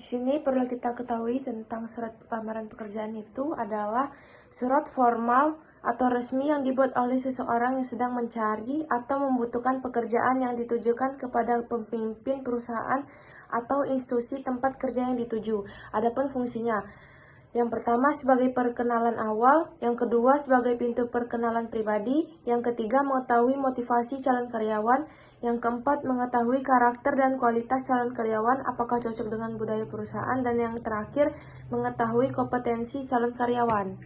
Di sini perlu kita ketahui tentang surat lamaran pekerjaan itu adalah surat formal atau resmi yang dibuat oleh seseorang yang sedang mencari atau membutuhkan pekerjaan yang ditujukan kepada pemimpin perusahaan atau institusi tempat kerja yang dituju. Adapun fungsinya, yang pertama sebagai perkenalan awal, yang kedua sebagai pintu perkenalan pribadi, yang ketiga mengetahui motivasi calon karyawan, yang keempat mengetahui karakter dan kualitas calon karyawan apakah cocok dengan budaya perusahaan, dan yang terakhir mengetahui kompetensi calon karyawan.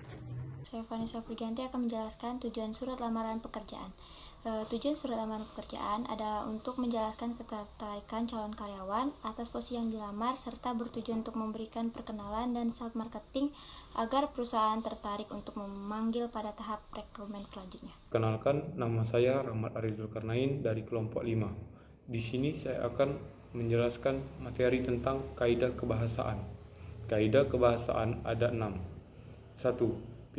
Saya Vanessa Purgianti akan menjelaskan tujuan surat lamaran pekerjaan. Tujuan surat lamaran pekerjaan adalah untuk menjelaskan ketertarikan calon karyawan atas posisi yang dilamar serta bertujuan untuk memberikan perkenalan dan start marketing agar perusahaan tertarik untuk memanggil pada tahap rekrutmen selanjutnya. Kenalkan, nama saya Rahmat Ari Zulkarnain dari kelompok 5. Di sini saya akan menjelaskan materi tentang kaidah kebahasaan. Kaidah kebahasaan ada 6. 1.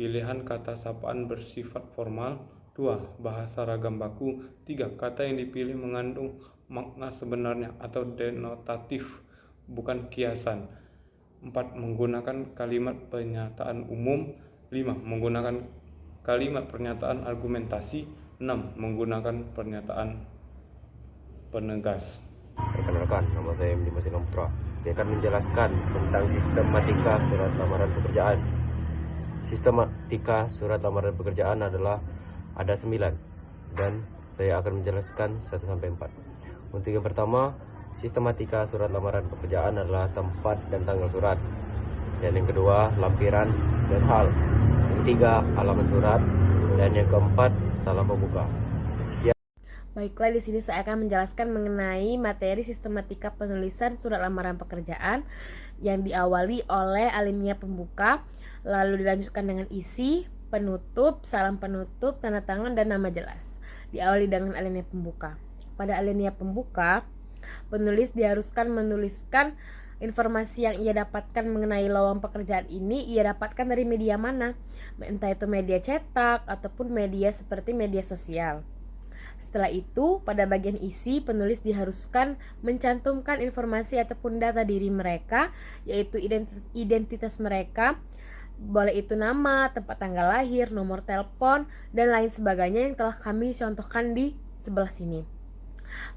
Pilihan kata sapaan bersifat formal. 2. Bahasa ragam baku. 3. Kata yang dipilih mengandung makna sebenarnya atau denotatif, bukan kiasan. 4. Menggunakan kalimat pernyataan umum. 5. Menggunakan kalimat pernyataan argumentasi. 6. Menggunakan pernyataan penegas. Perkenalkan, nama saya Dimas Putra. Saya akan menjelaskan tentang sistematika surat lamaran pekerjaan. Sistematika surat lamaran pekerjaan adalah ada 9 dan saya akan menjelaskan 1-4. Untuk yang pertama, sistematika surat lamaran pekerjaan adalah tempat dan tanggal surat. Dan yang kedua, lampiran dan hal. Yang ketiga, halaman surat. Dan yang keempat, salam pembuka. Baiklah, di sini saya akan menjelaskan mengenai materi sistematika penulisan surat lamaran pekerjaan yang diawali oleh alinea pembuka, lalu dilanjutkan dengan isi, penutup, salam penutup, tanda tangan, dan nama jelas. Diawali dengan alinea pembuka. Pada alinea pembuka, penulis diharuskan menuliskan informasi yang ia dapatkan mengenai lowongan pekerjaan ini ia dapatkan dari media mana, entah itu media cetak ataupun media seperti media sosial. Setelah itu, pada bagian isi, penulis diharuskan mencantumkan informasi ataupun data diri mereka, yaitu identitas mereka, boleh itu nama, tempat tanggal lahir, nomor telepon, dan lain sebagainya yang telah kami contohkan di sebelah sini.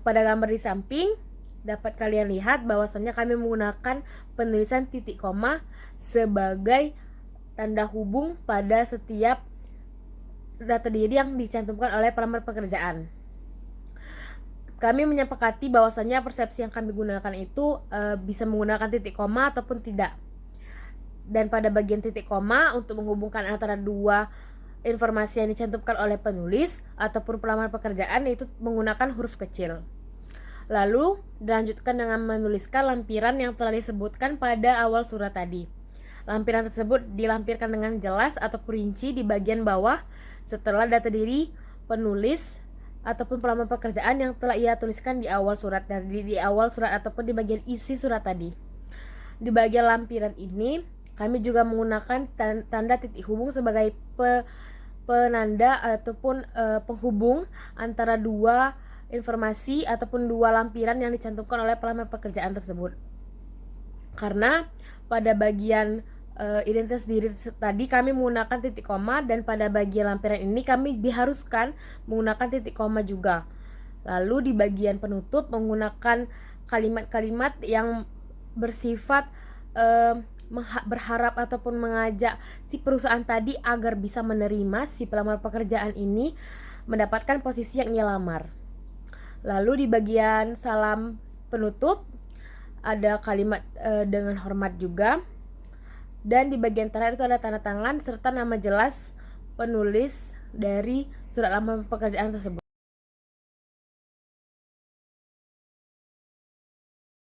Pada gambar di samping, dapat kalian lihat bahwasannya kami menggunakan penulisan titik koma sebagai tanda hubung pada setiap data diri yang dicantumkan oleh pelamar pekerjaan. Kami menyepakati bahwasannya persepsi yang kami gunakan itu bisa menggunakan titik koma ataupun tidak. Dan pada bagian titik koma untuk menghubungkan antara dua informasi yang dicantumkan oleh penulis ataupun pelamar pekerjaan yaitu menggunakan huruf kecil. Lalu dilanjutkan dengan menuliskan lampiran yang telah disebutkan pada awal surat tadi. Lampiran tersebut dilampirkan dengan jelas atau rinci di bagian bawah setelah data diri penulis ataupun pelamar pekerjaan yang telah ia tuliskan di awal surat ataupun di bagian isi surat tadi. Di bagian lampiran ini kami juga menggunakan tanda titik hubung sebagai penanda ataupun penghubung antara dua informasi ataupun dua lampiran yang dicantumkan oleh pelamar pekerjaan tersebut. Karena pada bagian identitas diri tadi kami menggunakan titik koma dan pada bagian lampiran ini kami diharuskan menggunakan titik koma juga. Lalu di bagian penutup menggunakan kalimat-kalimat yang bersifat berharap ataupun mengajak si perusahaan tadi agar bisa menerima si pelamar pekerjaan ini mendapatkan posisi yang ia lamar. Lalu di bagian salam penutup ada kalimat dengan hormat juga. Dan di bagian terakhir itu ada tanda tangan serta nama jelas penulis dari surat lamaran pekerjaan tersebut.